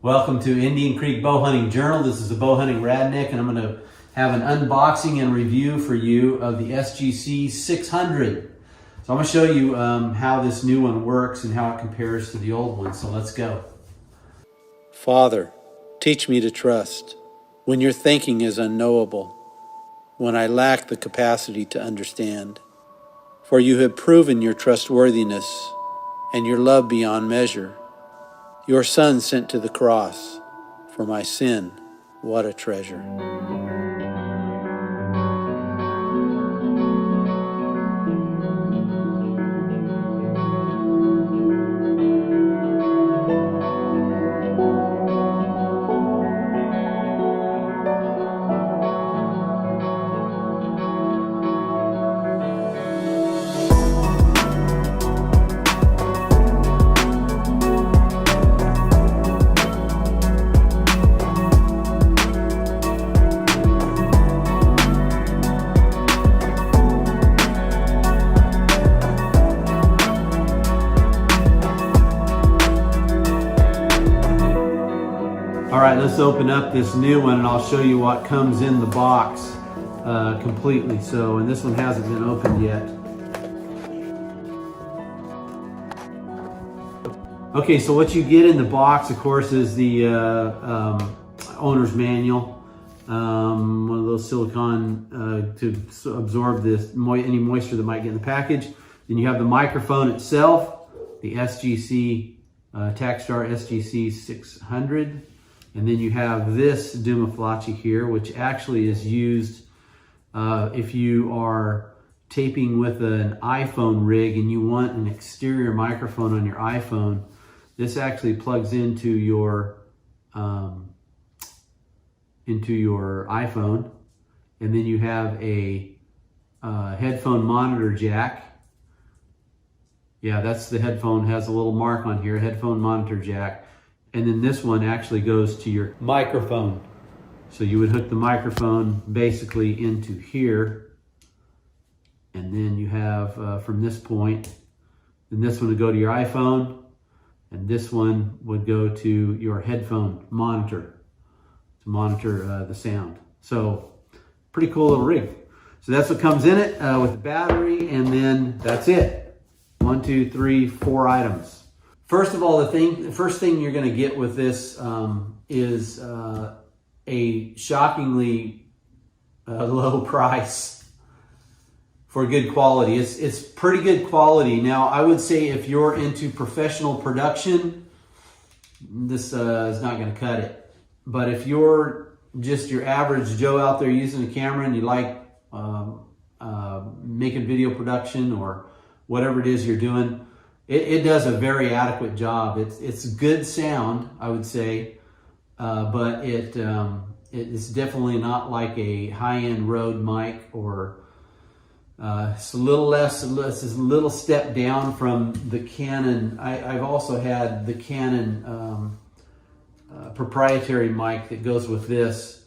Welcome to Indian Creek Bow Hunting Journal. This is the Bow Hunting RadNek, and I'm going to have an unboxing and review for you of the SGC-600. So I'm going to show you how this new one works and how it compares to the old one. So let's go. Father, teach me to trust when your thinking is unknowable, when I lack the capacity to understand. For you have proven your trustworthiness and your love beyond measure. Your Son sent to the cross for my sin, what a treasure. All right, let's open up this new one and I'll show you what comes in the box completely. So, and this one hasn't been opened yet. Okay, so what you get in the box, of course, is the owner's manual. One of those silicone to absorb this any moisture that might get in the package. Then you have the microphone itself, the SGC Tacstar SGC-600. And then you have this Dumaflachi here, which actually is used if you are taping with an iPhone rig and you want an exterior microphone on your iPhone. This actually plugs into your iPhone, and then you have a headphone monitor jack. Yeah, that's the headphone, has a little mark on here, headphone monitor jack. And then this one actually goes to your microphone. So you would hook the microphone basically into here. And then you have from this point, then this one would go to your iPhone. And this one would go to your headphone monitor to monitor the sound. So pretty cool little rig. So that's what comes in it with the battery, and then that's it. 1, 2, 3, 4 items. First of all, the first thing you're going to get with this is a shockingly low price for good quality. It's pretty good quality. Now, I would say if you're into professional production, this is not going to cut it. But if you're just your average Joe out there using a camera and you like making video production or whatever it is you're doing, it does a very adequate job. It's good sound, I would say, but it's definitely not like a high-end Rode mic, or it's a little less. It's a little step down from the Canon. I've also had the Canon proprietary mic that goes with this.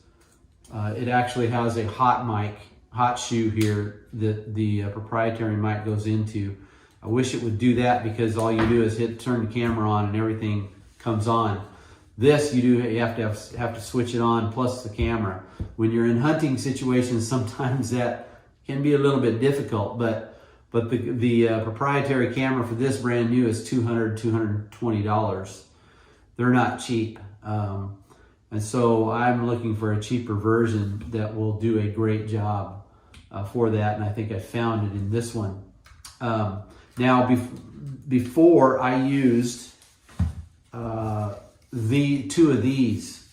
It actually has a hot shoe here that the proprietary mic goes into. I wish it would do that, because all you do is turn the camera on and everything comes on. This you have to switch it on plus the camera. When you're in hunting situations, sometimes that can be a little bit difficult. But the proprietary camera for this brand new is $220. They're not cheap, and so I'm looking for a cheaper version that will do a great job for that. And I think I found it in this one. Now, before I used two of these.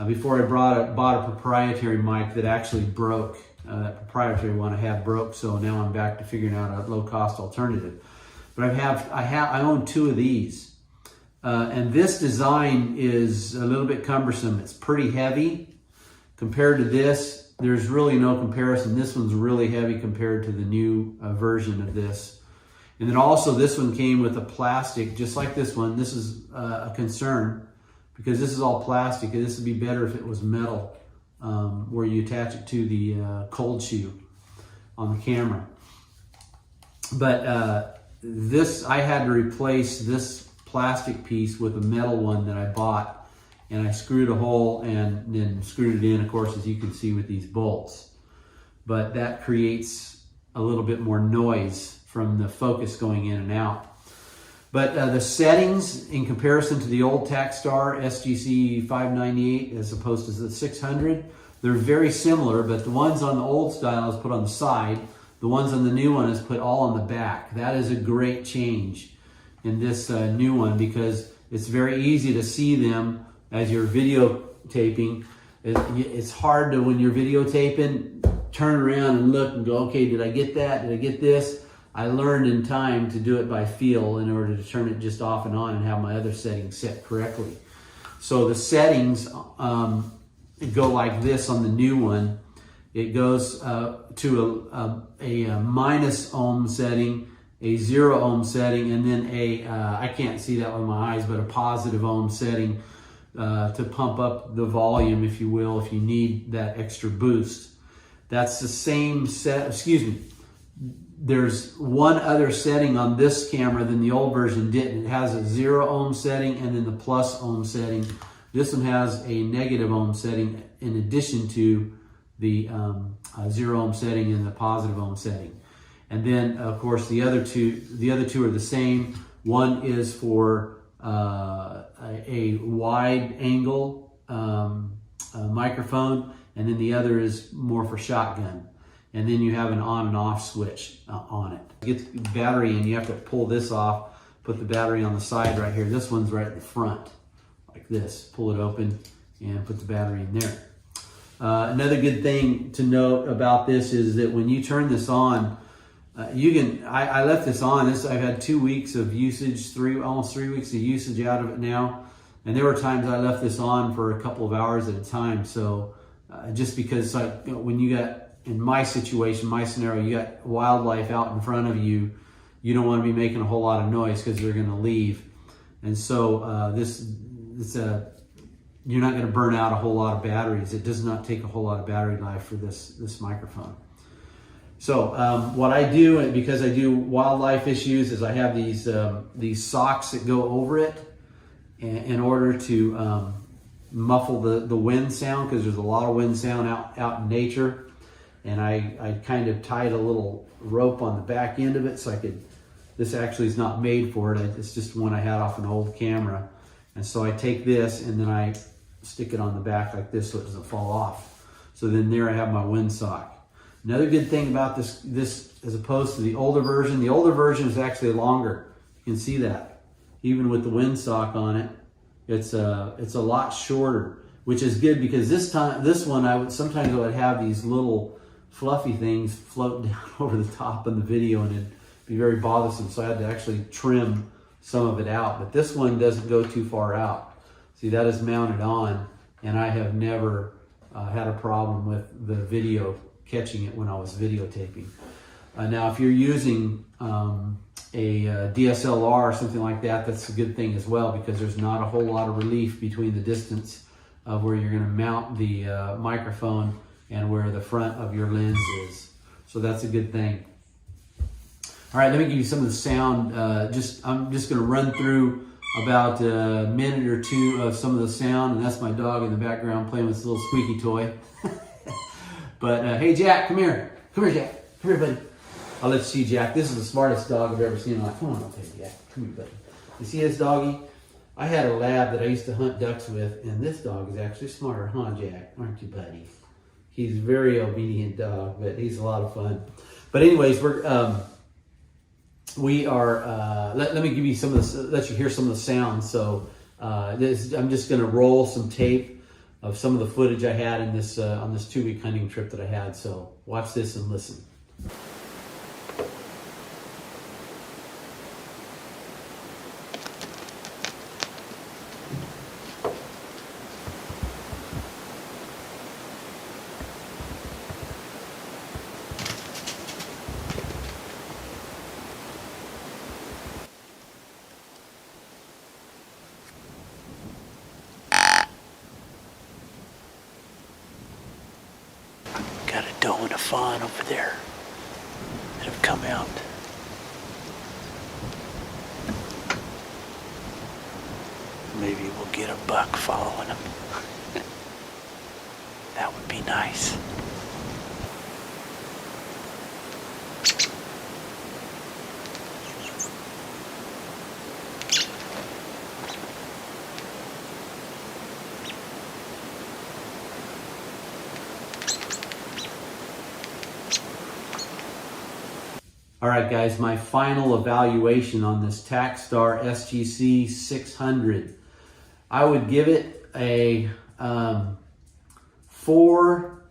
Before I bought a proprietary mic that actually broke. That proprietary one I had broke, so now I'm back to figuring out a low-cost alternative. But I own two of these, and this design is a little bit cumbersome. It's pretty heavy compared to this. There's really no comparison. This one's really heavy compared to the new version of this. And then also this one came with a plastic, just like this one. This is a concern, because this is all plastic. This would be better if it was metal, where you attach it to the cold shoe on the camera. But I had to replace this plastic piece with a metal one that I bought. and I screwed a hole and then screwed it in, of course, as you can see with these bolts. But that creates a little bit more noise from the focus going in and out. But the settings in comparison to the old Tacstar SGC-600 as opposed to the 600, they're very similar, but the ones on the old style is put on the side. The ones on the new one is put all on the back. That is a great change in this new one, because it's very easy to see them as you're videotaping. It's hard to, when you're videotaping, turn around and look and go, okay, did I get that? Did I get this? I learned in time to do it by feel in order to turn it just off and on and have my other settings set correctly. So the settings go like this on the new one. It goes to a minus ohm setting, a 0 ohm setting, and then I can't see that with my eyes, but a positive ohm setting to pump up the volume, if you will, if you need that extra boost. That's the same set, excuse me. There's one other setting on this camera than the old version didn't. It has a 0 ohm setting and then the plus ohm setting. This one has a negative ohm setting in addition to the 0 ohm setting and the positive ohm setting. And then, of course, the other two are the same. One is for a wide angle microphone, and then the other is more for shotgun. And then you have an on and off switch on it. Get the battery in, you have to pull this off, put the battery on the side right here. This one's right at the front, like this. Pull it open and put the battery in there. Another good thing to note about this is that when you turn this on, I left this on. I've had 2 weeks of usage, almost 3 weeks of usage out of it now. And there were times I left this on for a couple of hours at a time. So just because when you got, in my situation, my scenario, you got wildlife out in front of you, you don't want to be making a whole lot of noise because they're going to leave. And so you're not going to burn out a whole lot of batteries. It does not take a whole lot of battery life for this microphone. So what I do, because I do wildlife issues, is I have these socks that go over it in order to muffle the wind sound, because there's a lot of wind sound out in nature. And I kind of tied a little rope on the back end of it so I could, this actually is not made for it. It's just one I had off an old camera. And so I take this and then I stick it on the back like this so it doesn't fall off. So then there I have my windsock. Another good thing about this as opposed to the older version is actually longer. You can see that. Even with the windsock on it, it's a lot shorter, which is good, because this one sometimes I would have these little fluffy things floating down over the top in the video, and it'd be very bothersome. So I had to actually trim some of it out. But this one doesn't go too far out. See, that is mounted on, and I have never had a problem with the video catching it when I was videotaping. Now, if you're using a DSLR or something like that, that's a good thing as well, because there's not a whole lot of relief between the distance of where you're going to mount the microphone and where the front of your lens is. So that's a good thing. All right, let me give you some of the sound. I'm just going to run through about a minute or two of some of the sound, and that's my dog in the background playing with his little squeaky toy. But hey, Jack, come here. Come here, Jack. Come here, buddy. I'll let you see Jack. This is the smartest dog I've ever seen in my life. Come on, okay, Jack. Come here, buddy. You see this doggy? I had a lab that I used to hunt ducks with, and this dog is actually smarter, huh, Jack? Aren't you, buddy? He's a very obedient dog, but he's a lot of fun. But anyways, we are. Let me give you some of the. Let you hear some of the sounds. So I'm just going to roll some tape of some of the footage I had in this on this 2-week hunting trip that I had. So watch this and listen. Got a doe and a fawn over there that have come out. Maybe we'll get a buck following him. That would be nice. All right, guys, my final evaluation on this Tacstar SGC-600. I would give it a 4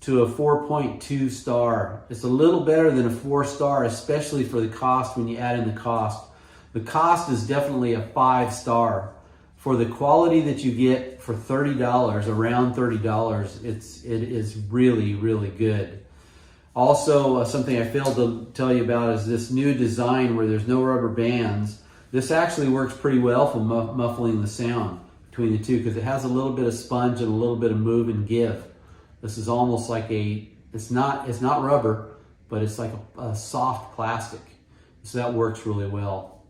to a 4.2 star. It's a little better than a 4 star, especially for the cost when you add in the cost. The cost is definitely a 5 star. For the quality that you get for $30, around $30, it is really, really good. Also, something I failed to tell you about is this new design where there's no rubber bands. This actually works pretty well for muffling the sound between the two because it has a little bit of sponge and a little bit of move and give. This is almost like it's not rubber, but it's like a soft plastic. So that works really well.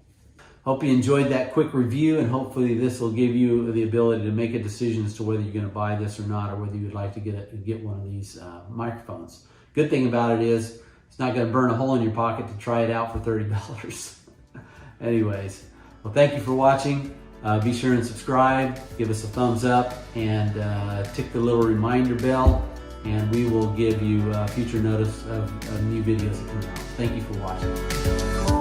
Hope you enjoyed that quick review, and hopefully this will give you the ability to make a decision as to whether you're going to buy this or not, or whether you'd like to get one of these microphones. Good thing about it is it's not going to burn a hole in your pocket to try it out for $30. Anyways, well, thank you for watching. Be sure and subscribe, give us a thumbs up, and tick the little reminder bell, and we will give you future notice of new videos that come out. Thank you for watching.